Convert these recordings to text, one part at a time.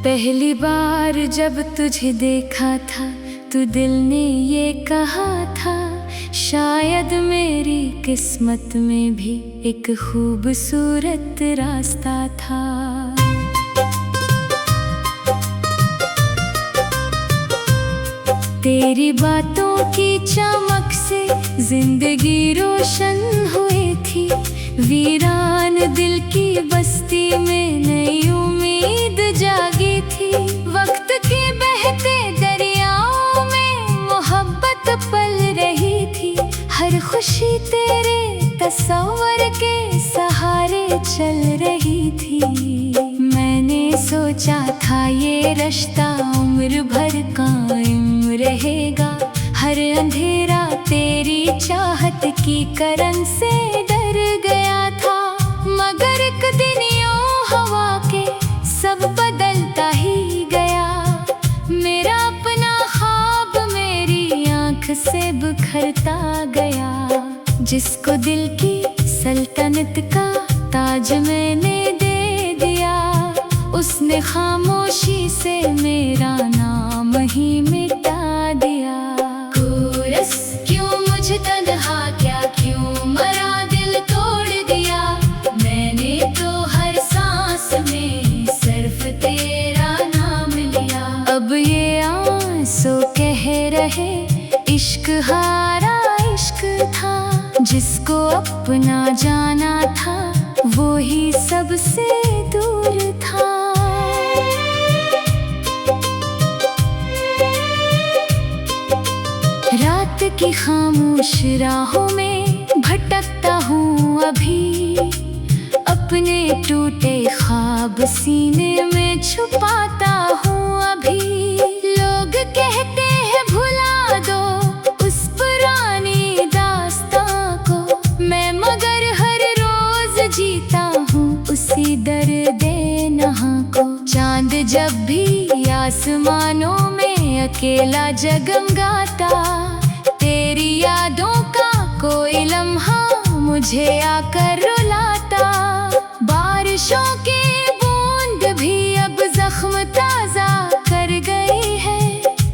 पहली बार जब तुझे देखा था तो दिल ने ये कहा था, शायद मेरी किस्मत में भी एक खूबसूरत रास्ता था। तेरी बातों की चमक से जिंदगी रोशन हुई थी, वीरान दिल की बस्ती में नई उम्मीद जागी थी। वक्त के बहते दरियाओं में मोहब्बत पल रही थी, हर खुशी तेरे तस्वर के सहारे चल रही थी। मैंने सोचा था ये रिश्ता उम्र भर कायम रहेगा, हर अंधेरा तेरी चाहत की करन से डर गया था। मगर एक दिन यूं हवा के सब बदलता ही गया, मेरा अपना ख्वाब मेरी आँख से बिखरता गया। जिसको दिल की सल्तनत का ताज मैंने दे दिया, उसने खामोशी से मेरा नाम ही मिटा दिया। कोरस क्यों मुझे तन्हा, क्या क्यों मरा दिल तोड़ दिया, मैंने तो हर सांस में सिर्फ तेरा नाम लिया। अब ये आंसू कह रहे इश्क हारा इश्क था, जिसको अपना जाना था वो ही सबसे दूर था। रात की खामोश राहों में भटकता हूँ अभी, अपने टूटे ख्वाब सीने में छुपाता हूँ अभी। लोग कहते हैं भुला दो उस पुरानी दास्तां को, मैं मगर हर रोज जीता हूँ उसी दर्दे नहा को। चांद जब भी आसमानों में अकेला जगमगाता, तेरी यादों का कोई लम्हा मुझे आकर रुलाता। बारिशों की बूंद भी अब जख्म ताजा कर गई है,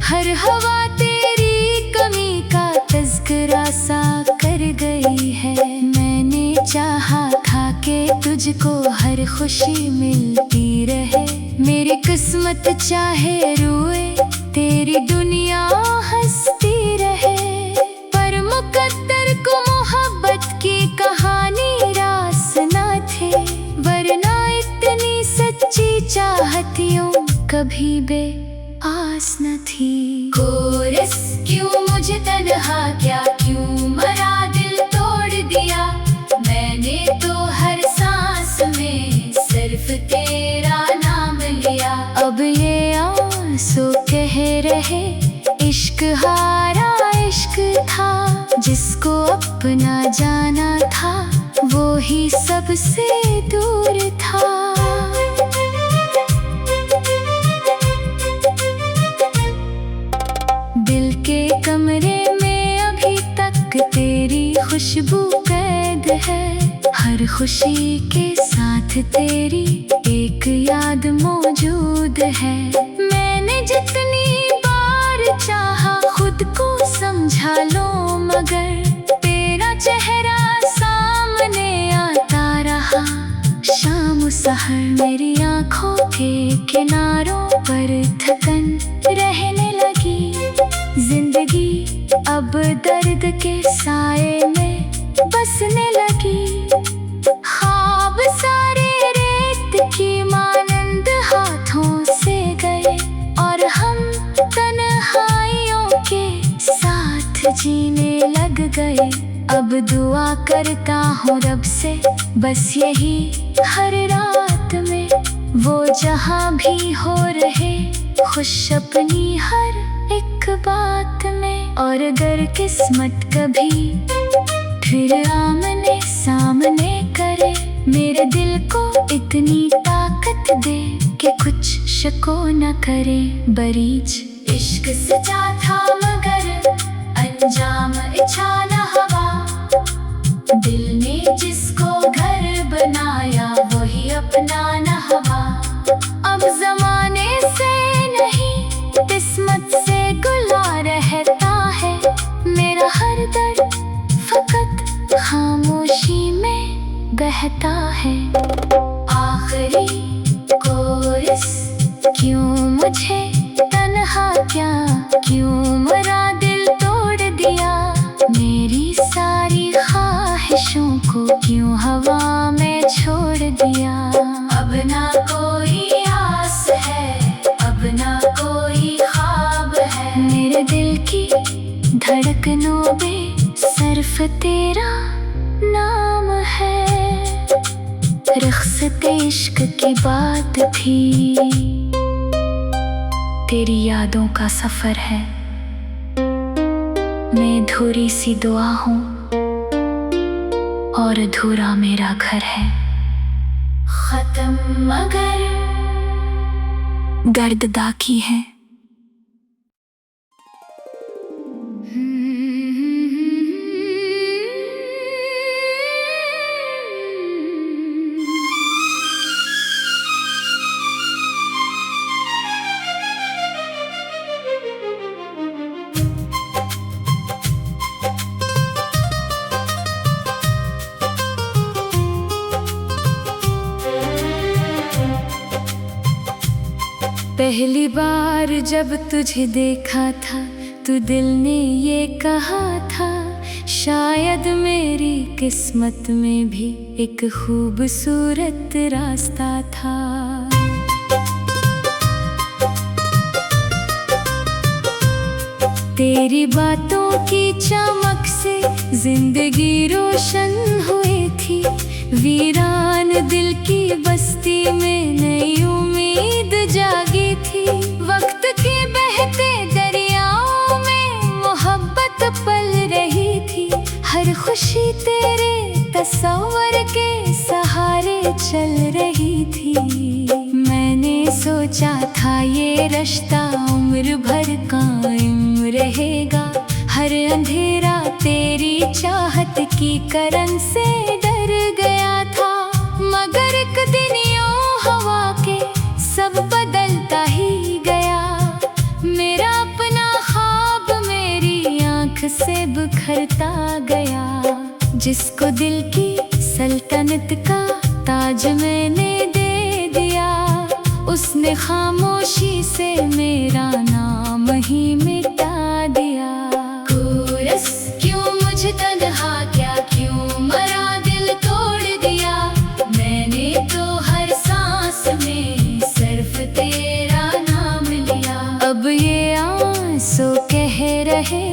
हर हवा तेरी कमी का तज़किरा सा कर गई है। मैंने चाहा था कि तुझको हर खुशी मिलती रहे, मेरी किस्मत चाहे रोए तेरी दुनिया हंसती रहे। पर मुकद्दर को मोहब्बत की कहानी रास न थे, वरना इतनी सच्ची चाहतियों कभी बे आस न थी। कोरस क्यों मुझे तन्हा, क्या क्यों मरा दिल तोड़ दिया, मैंने तो हर सांस में सिर्फ तेरा नाम लिया। अब ये आंसू कह रहे इश्क हारा इश्क था, जिसको अपना जाना था वो ही सबसे दूर था। दिल के कमरे में अभी तक तेरी खुशबू कैद है, हर खुशी के साथ तेरी एक याद मौजूद है। मैंने जितनी बार चाहा खुद को समझा लो, मगर तेरा चेहरा सामने आता रहा। शाम सहर मेरी आँखों के किनारों पर थकन रहने लगी, जिंदगी अब दर्द के साए में बसने लगी। ख्वाब सारे रेत की मानंद हाथों से गए, और हम तन्हाइयों के साथ जीने लग गए। अब दुआ करता हूँ रब से बस यही हर रात में, वो जहाँ भी हो रहे खुश अपनी हर एक बात में। और अगर किस्मत कभी फिर आमने सामने करे, मेरे दिल को इतनी ताकत दे कि कुछ शको न करे। बरीज इश्क सजा था मगर अंजाम इच्छा न हवा, दिल ने जिसको घर बनाया वही अपना न हवा। अब जमाने से नहीं किस्मत से गुला रहता है, मेरा हर दर्द फकत खामोशी में बहता है। आखिरी कोरस क्यों मुझे तन्हा क्या, क्यों मरा दिल तोड़ दिया, मेरी सारी ख्वाहिशों को क्यों हवा में छोड़ दिया। अब ना कोई आस है, अब ना कोई ख्वाब है, मेरे दिल की धड़कनों में सिर्फ तेरा नाम है। रुखसत इश्क की बात थी, तेरी यादों का सफर है, मैं अधूरी सी दुआ हूँ और अधूरा मेरा घर है। खत्म मगर दर्द की है। पहली बार जब तुझे देखा था तो दिल ने ये कहा था, शायद मेरी किस्मत में भी एक खूबसूरत रास्ता था। तेरी बातों की चमक से जिंदगी रोशन हुई थी, वीरान दिल की बस्ती में नई उम्मीद जागी थी। वक्त के बहते दरियाओं में मोहब्बत पल रही थी, हर खुशी तेरे तस्वर के सहारे चल रही थी। मैंने सोचा था ये रिश्ता उम्र भर कायम रहेगा, हर अंधेरा तेरी चाहत की करन से डर गया था। मगर एक दिन यूं हवा के सब बदलता ही गया, मेरा अपना ख्वाब मेरी आंख से बिखरता गया। जिसको दिल की सल्तनत का ताज मैंने दे दिया, उसने खामोशी से मेरा नाम ही मिटा दिया। कोरस क्यों मुझे तन्हा क्या, क्यों मरा दिल तोड़ दिया, मैंने तो हर सांस में सिर्फ तेरा नाम लिया। अब ये आंसू कह रहे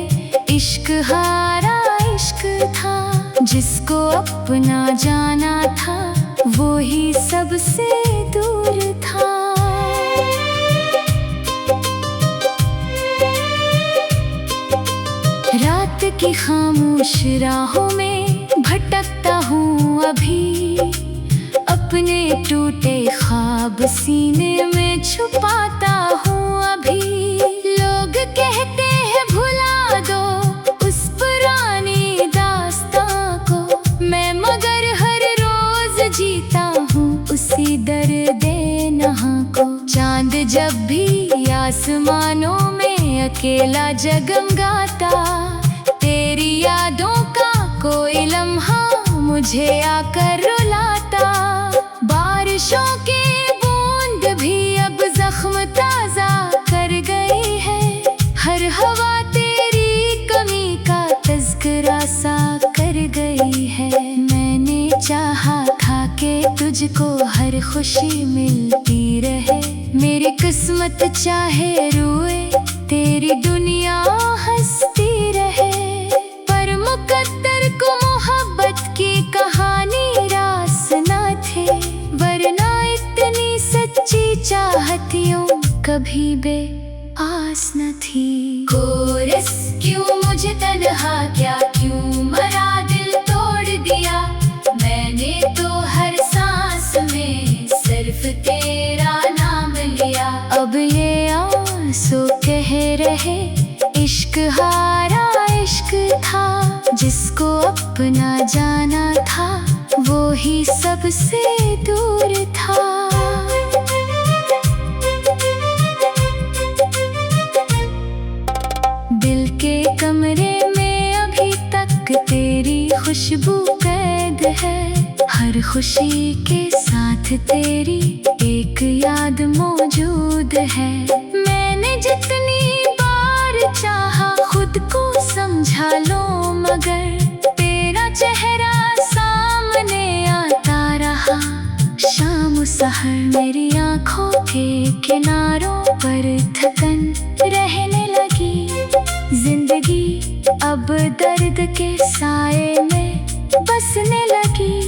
इश्क हारा इश्क था, जिसको अपना जाना था वो ही सबसे दूर था। रात की खामोश राहों में भटकता हूँ अभी, अपने टूटे ख्वाब सीने में छुपाता हूँ अभी। लोग कहते हैं भुला दो उस पुरानी दास्तां को, मैं मगर हर रोज जीता हूँ उसी दर्दे नहा को। चांद जब भी आसमानों में अकेला जगमगाता, तेरी यादों का कोई लम्हा मुझे आकर रुलाता। बारिशों की बूंद भी अब जख्म ताजा कर गई है, हर हवा तेरी कमी का तज़किरा सा कर गई है। मैंने चाहा था कि तुझको हर खुशी मिलती रहे, मेरी किस्मत चाहे रोए तेरी दुनिया हंसती रहे। पर मुकद्दर को मोहब्बत की कहानी रास ना थे, वरना इतनी सच्ची चाहतियों कभी बे आस न थी। कोरस क्यों तन्हा क्या, क्यों मरा दिल तोड़ दिया। मैंने तो हर सांस में सिर्फ तेरा नाम लिया। अब ये आंसू कह रहे इश्क हारा इश्क था। जिसको अपना जाना था वो ही सबसे दूर था। दिल के कमरे में अभी तक तेरी खुशबू कैद है। हर खुशी के साथ तेरी एक याद मौजूद है। मैंने जितनी बार चाहा खुद को समझा लो, मगर तेरा चेहरा सामने आता रहा। शाम सहर मेरी आंखों के किनारों पर थकन रहने लगी। जिंदगी अब दर्द के साए में बसने लगी।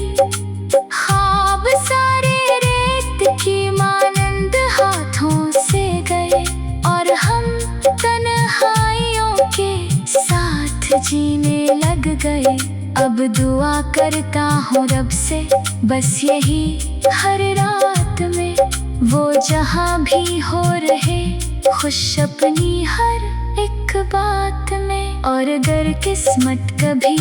ख्वाब सारे रेत की मानंद हाथों से गए और हम तन्हाइयों के साथ जीने लग गए। अब दुआ करता हूँ रब से बस यही, हर रात में वो जहाँ भी हो रहे खुश अपनी हर एक बात में। और अगर किस्मत कभी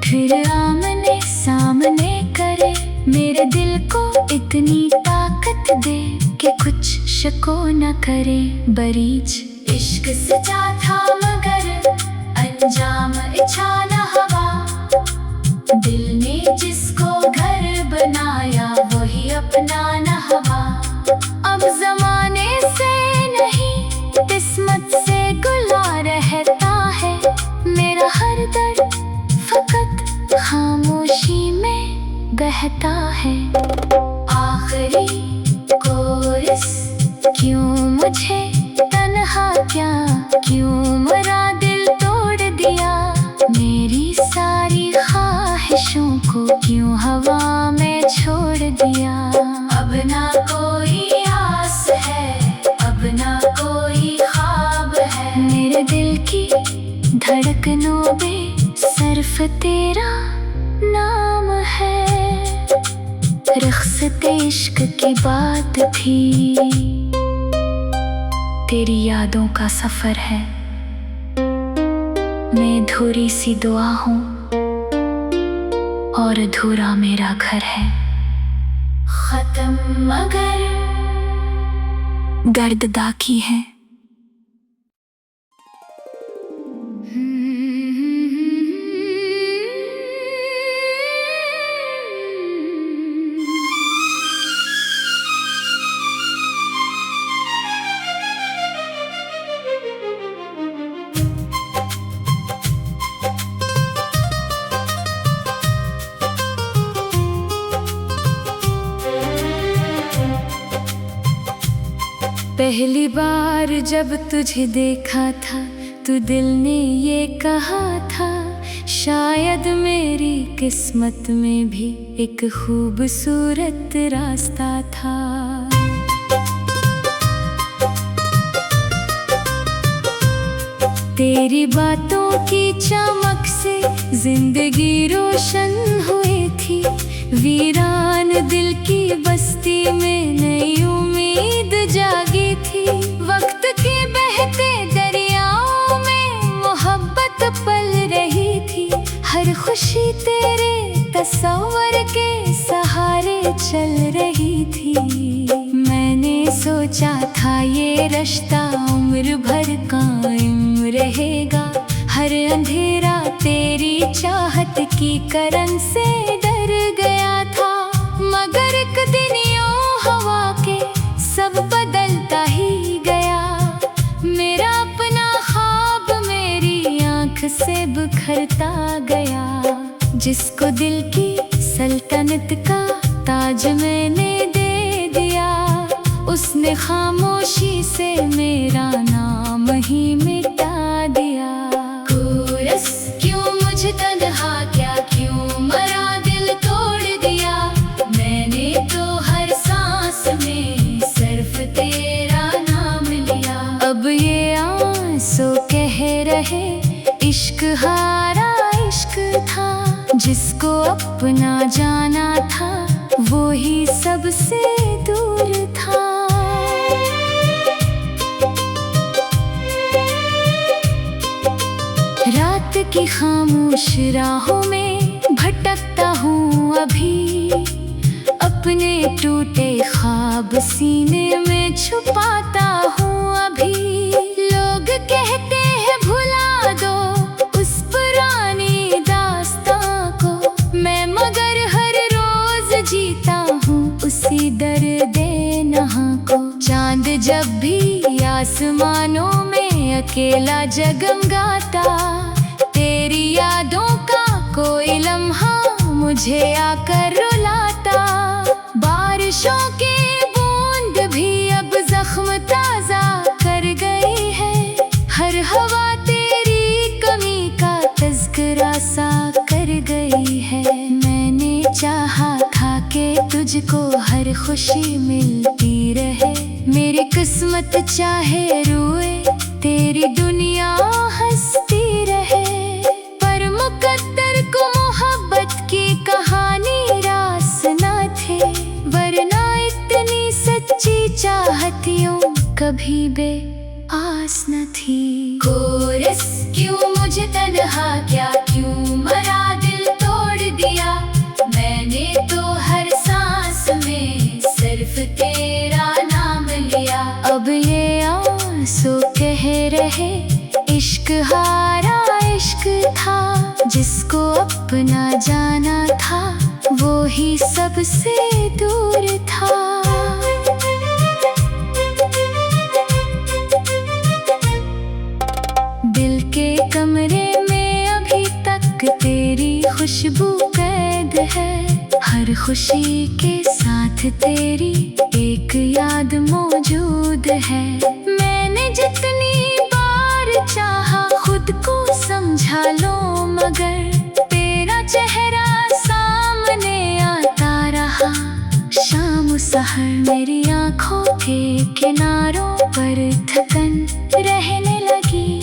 फिर आमने सामने करे, मेरे दिल को इतनी ताकत दे कि कुछ शको न करे। बरीज इश्क सचा था मगर अंजाम इच्छा न हवा। दिल ने जिसको घर बनाया वही अपना न हवा। अब जमाने से नहीं किस्मत से गुला रहता है। मेरा हर दर्द फकत खामोशी में बहता है। आखिरी कोरस क्यों मुझे तन्हा क्या, क्यों मरा दिल तोड़ दिया। मेरी सारी ख्वाहिशों को क्यों हवा में छोड़ दिया। अब ना कोई आस है, अब ना कोई ख्वाब है। मेरे दिल की धड़कनों में सिर्फ तेरा नाम है। रख्सते इश्क की बात थी, तेरी यादों का सफर है। मैं अधूरी सी दुआ हूँ और अधूरा मेरा घर है। खत्म मगर दर्द की है। पहली बार जब तुझे देखा था तो दिल ने ये कहा था, शायद मेरी किस्मत में भी एक खूबसूरत रास्ता था। तेरी बातों की चमक से जिंदगी रोशन हुई थी। वीरान दिल की बस्ती में नई उम्मीद जागी थी। वक्त के बहते दरियाओं में मोहब्बत पल रही थी। हर खुशी तेरे तस्वर के सहारे चल रही थी। मैंने सोचा था ये रिश्ता उम्र भर कायम रहेगा। हर अंधेरा तेरी चाहत की करन से डर गया था। मगर एक दिन यूं हवा के सब बदलता ही गया। मेरा अपना ख्वाब मेरी आँख से बिखरता गया। जिसको दिल की सल्तनत का ताज मैंने दे दिया, उसने खामोशी से मेरा नाम ही मिटा दिया। कोरस क्यों मुझे तन्हा क्या, क्यों मरा दिल तोड़ दिया। मैंने तो हर सांस में सिर्फ तेरा नाम लिया। अब ये आंसू कह रहे इश्क हारा इश्क था, जिसको अपना जाना था वो ही सबसे दूर था। रात की खामोश राहों में भटकता हूँ अभी, अपने टूटे ख्वाब सीने में छुपाता हूँ अभी। लोग कहते हैं भुला दो उस पुरानी दास्तां को, मैं मगर हर रोज जीता हूँ उसी दर्दे नहां को। चांद जब भी आसमानों में अकेला जगमगाता, तेरी यादों का कोई लम्हा मुझे आकर रुलाता। बारिशों की बूंद भी अब जख्म ताजा कर गई है, हर हवा तेरी कमी का तज़किरा सा कर गई है। मैंने चाहा था कि तुझको हर खुशी मिलती रहे, मेरी किस्मत चाहे रोए तेरी दुनिया हंसती रहे। पर मुकद्दर को मोहब्बत की कहानी रास न थे, वरना इतनी सच्ची चाहतियों कभी बे आस न थी। कोरस क्यों मुझे तन्हा क्या क्यों मरा दिल तोड़ दिया, मैंने तो हर सांस में सिर्फ तेरा नाम लिया। अब ये आंसू कह रहे इश्क हारा इश्क था, जिसको अपना जाना था वो ही सबसे दूर था। दिल के कमरे में अभी तक तेरी खुशबू कैद है, हर खुशी के साथ तेरी एक याद मौजूद है। मैंने जितनी बार चाहा खुद को समझा लो, मगर तेरा चेहरा सामने आता रहा। शाम सहर मेरी आँखों के किनारों पर थकन रहने लगी,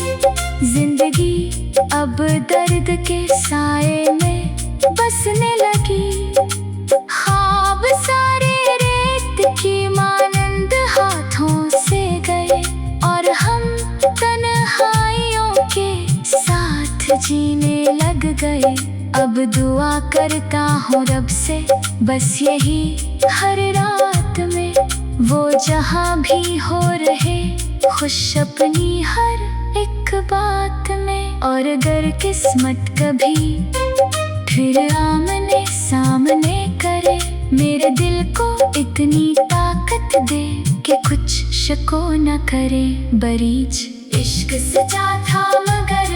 जिंदगी अब दर्द के साए में बसने लगी। ख्वाब सारे रेत की मानंद हाथों से गए, और हम तन्हाइयों के साथ जीने लग गए। अब दुआ करता हूँ रब से बस यही, हर रात में वो जहाँ भी हो रहे खुश अपनी हर एक बात में। और अगर किस्मत कभी फिर आमने सामने करे, मेरे दिल को इतनी ताकत दे कि कुछ शको न करे। बरीज इश्क सचा था मगर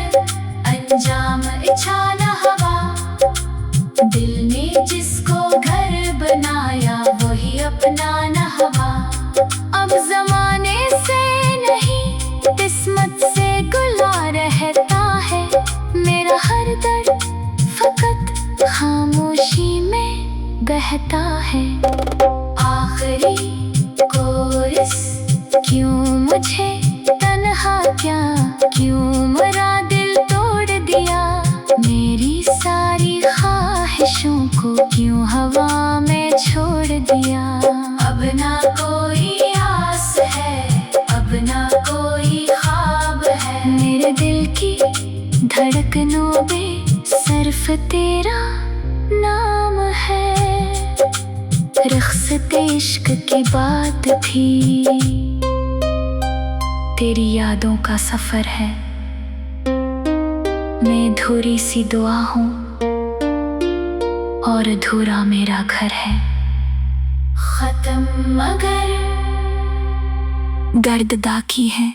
अंजाम इच्छा न हवा, दिल ने जिसको घर बनाया वही अपना न हवा। अब जमाने से नहीं किस्मत से गुला रहता है, मेरा हर दर्द फकत खामोशी में बहता है। आखिरी कोरस क्यों मुझे तन्हा क्या क्यों मरा दिल तोड़ दिया, मेरी सारी ख्वाहिशों को क्यों हवा में छोड़ दिया। अब ना कोई आस है, अब ना कोई ख्वाब है, मेरे दिल की धड़कनों में सिर्फ तेरा नाम है। रख्सते इश्क की बात थी, तेरी यादों का सफर है। मैं अधूरी सी दुआ हूँ और अधूरा मेरा घर है। खत्म मगर गर्ददा की है।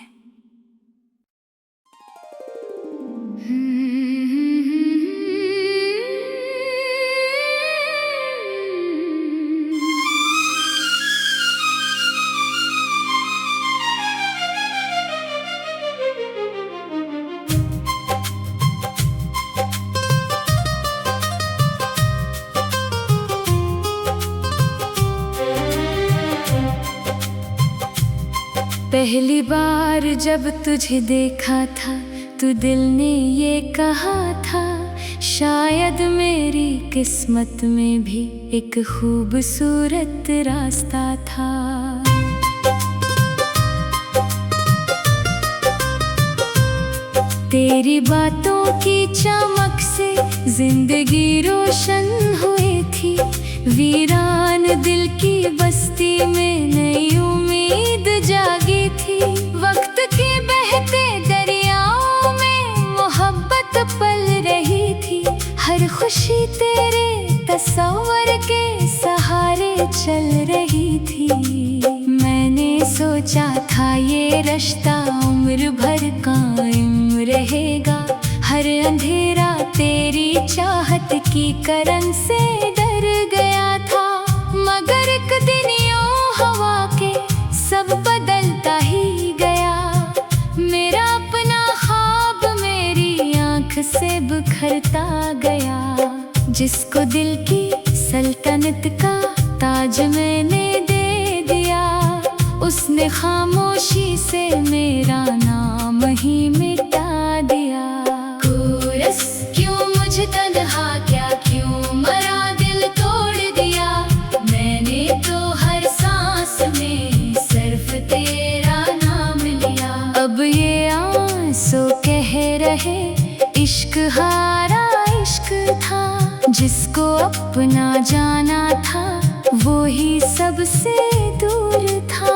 पहली बार जब तुझे देखा था तू दिल ने ये कहा था, शायद मेरी किस्मत में भी एक खूबसूरत रास्ता था। तेरी बातों की चमक से जिंदगी रोशन हुई थी, वीरान दिल की बस्ती में नई उम्मीद जागी थी। वक्त के बहते दरियाओं में मोहब्बत पल रही थी, हर खुशी तेरे तस्वर के सहारे चल रही थी। मैंने सोचा था ये रिश्ता उम्र भर कायम रहेगा, हर अंधेरा तेरी चाहत की करन से डर गया था। मगर एक दिन यूं हवा के सब बदलता ही गया, मेरा अपना ख्वाब मेरी आँख से बिखरता गया। जिसको दिल की सल्तनत का ताज मैंने दे दिया, उसने खामोशी से मेरा नाम ही मिटा दिया। कोरस क्यों मुझे तन्हा, क्या क्यों मरा दिल तोड़ दिया, मैंने तो हर सांस में सिर्फ तेरा नाम लिया। अब ये आंसू कह रहे इश्क हारा इश्क था, जिसको अपना जाना था वो ही सबसे दूर था।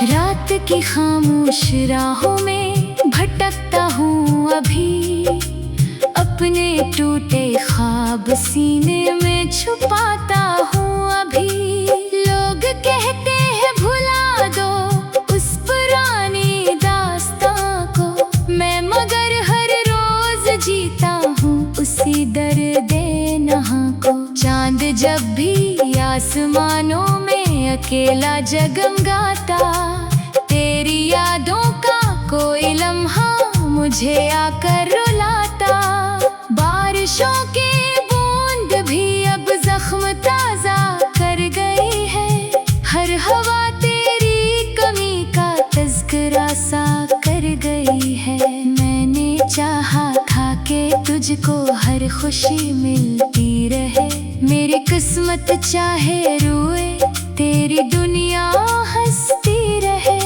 रात की खामोश राहों में भटकता हूँ अभी, अपने टूटे ख्वाब सीने में छुपाता हूँ अभी। लोग कहते हैं भुला दो उस पुरानी दास्तां को, मैं मगर हर रोज जीता हूँ उसी दर्दे नहा को। चांद जब भी आसमानों में अकेला जगमगाता, तेरी यादों का कोई लम्हा मुझे आकर रुलाता। बारिशों की बूंद भी अब जख्म ताजा कर गई है, हर हवा तेरी कमी का तज़किरा सा कर गई है। मैंने चाहा था कि तुझको हर खुशी मिलती रहे, मेरी किस्मत चाहे रोए तेरी दुनिया हंसती रहे।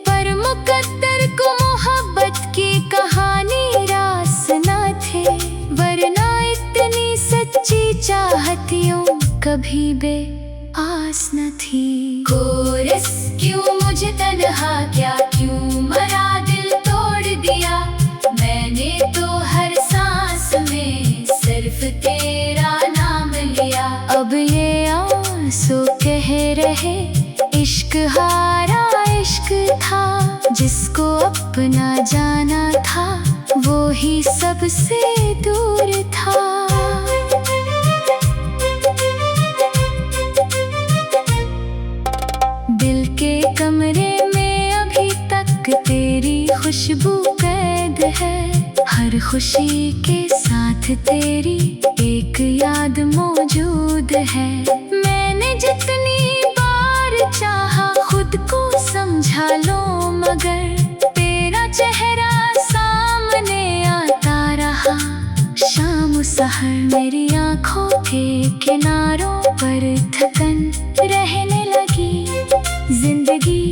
पर मुकद्दर को मोहब्बत की कहानी रास न थे, वरना इतनी सच्ची चाहतियों कभी बे आस न थी। कोरस क्यों मुझे तन्हा, क्या क्यों मरा दिल तोड़ दिया, मैंने तो हर सांस में सिर्फ तेरा नाम लिया। अब ये आंसू कह रहे इश्क हारा इश्क था, जिसको अपना जाना था वो ही सबसे दूर था। दिल के कमरे में अभी तक तेरी खुशबू कैद है, हर खुशी के साथ तेरी एक याद मौजूद है। मैंने जितनी बार चाहा खुद को समझा लो, मगर तेरा चेहरा सामने आता रहा। शाम सहर मेरी आँखों के किनारों पर थकन रहने लगी, जिंदगी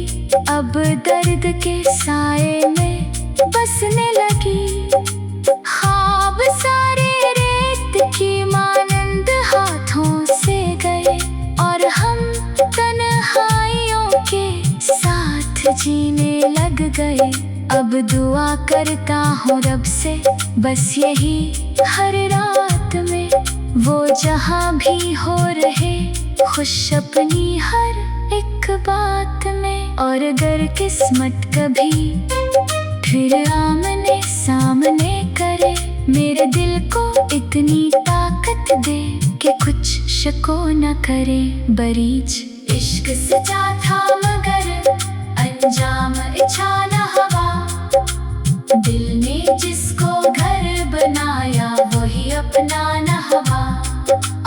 अब दर्द के साए में बसने लगी। ख्वाब सारे रेत की मानंद हाथों से गए, और हम तन्हाइयों के साथ जीने लग गए। अब दुआ करता हूँ रब से बस यही हर रात में, वो जहाँ भी हो रहे खुश अपनी हर एक बात में। और अगर किस्मत कभी फिर आमने सामने करे, मेरे दिल को इतनी ताकत दे कि कुछ शको न करे। बरीज इश्क सचा था मगर अंजाम इच्छा न हवा, दिल ने जिसको घर बनाया वही अपना न हवा।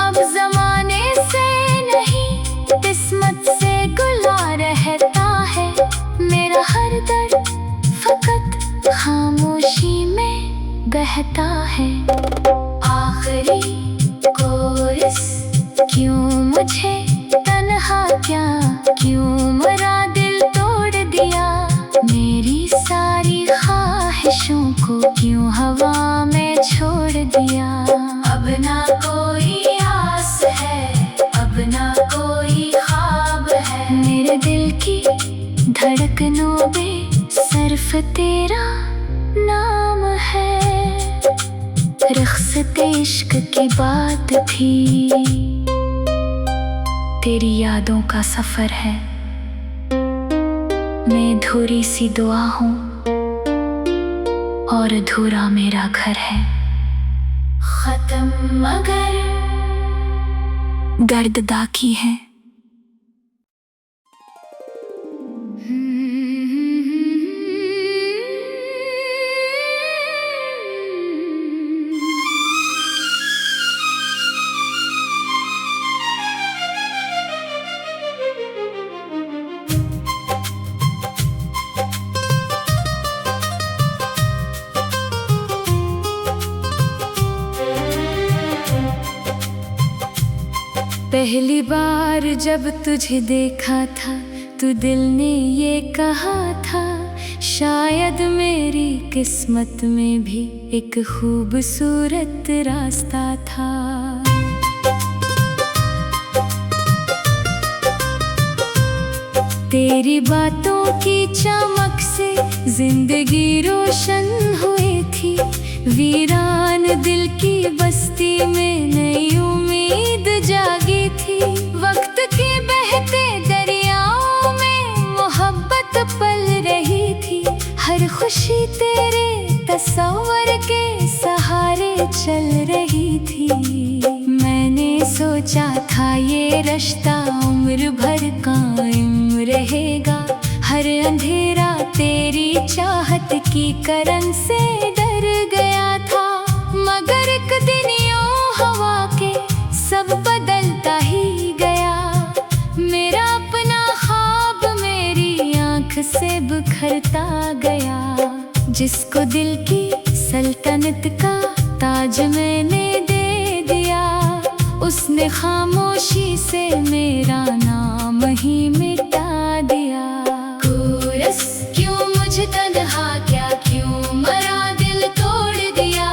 अब जमाने से नहीं किस्मत से गुला रहे बहता है। आखिरी कोरस, क्यों मुझे तन्हा क्या, क्यों मरा दिल तोड़ दिया, मेरी सारी ख्वाहिशों को क्यों हवा में छोड़ दिया। अब ना कोई आस है, अब ना कोई ख्वाब है, मेरे दिल की धड़कनों में सिर्फ तेरा नाम है। रुखसत इश्क की बात थी, तेरी यादों का सफर है। मैं अधूरी सी दुआ हूँ और अधूरा मेरा घर है। खत्म मगर दर्द की है। पहली बार जब तुझे देखा था, तो दिल ने ये कहा था, शायद मेरी किस्मत में भी एक खूबसूरत रास्ता था। तेरी बातों की चमक से जिंदगी रोशन हुई थी, वीरान दिल की बस्ती में नई उम्मीद जागी थी। वक्त के बहते दरियाओं में मोहब्बत पल रही थी, हर खुशी तेरे तस्वर के सहारे चल रही थी। मैंने सोचा था ये रिश्ता उम्र भर कायम रहेगा, हर अंधेरा तेरी चाहत की करन से डर गया था। मगर एक दिन यूं हवा के सब बदलता ही गया, मेरा अपना ख्वाब मेरी आँख से बिखरता गया। जिसको दिल की सल्तनत का ताज मैंने दे दिया, उसने खामोशी से मेरा नाम ही मिटा दिया। कोरस, क्यों मुझे तन्हा क्या, क्यों मरा दिल तोड़ दिया,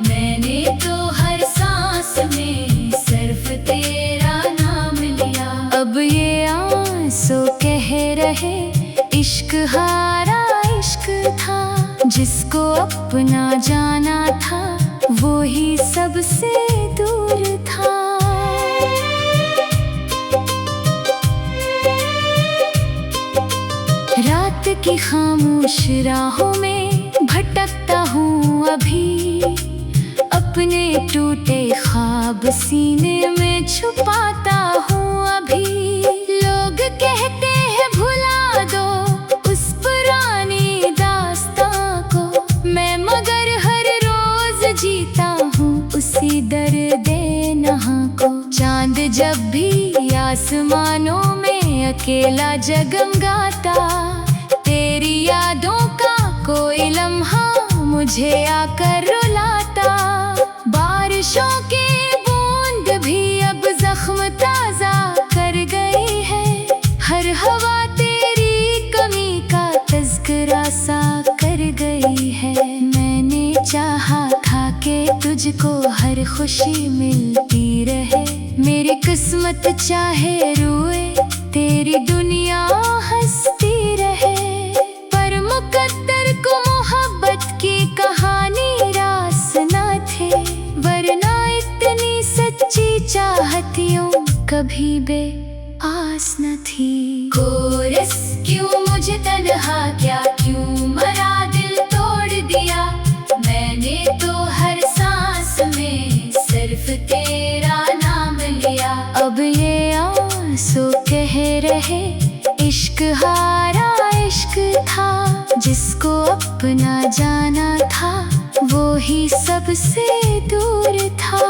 मैंने तो हर सांस में सिर्फ तेरा नाम लिया। अब ये आंसू कह रहे इश्क हारा इश्क था, जिसको अपना जाना था वो ही सबसे दूर था। रात की खामोश राहों में भटकता हूँ अभी, अपने टूटे ख्वाब सीने में छुपाता हूँ अभी। लोग कहते हैं भुला दो उस पुरानी दास्तां को, मैं मगर हर रोज जीता हूँ उसी दर्दे नहा को। चांद जब भी आसमानों में अकेला जगमगाता, तेरी यादों का कोई लम्हा मुझे आकर रुलाता। बारिशों की बूंद भी अब जख्म ताजा कर गई है, हर हवा तेरी कमी का तज़किरा सा कर गई है। मैंने चाहा था कि तुझको हर खुशी मिलती रहे, मेरी किस्मत चाहे रोए तेरी दुनिया हंसती रहे। पर मुकद्दर को मोहब्बत की कहानी रास न थे, वरना इतनी सच्ची चाहतियों कभी बे आस न थी। कोरस, क्यों मुझे तन्हा क्या, क्यों मरा दिल तोड़ दिया, मैंने तो हर सांस में सिर्फ तेरा नाम लिया। अब ये आंसू कह रहे इश्क हारा इश्क था, जिसको अपना जाना था वो ही सबसे दूर था।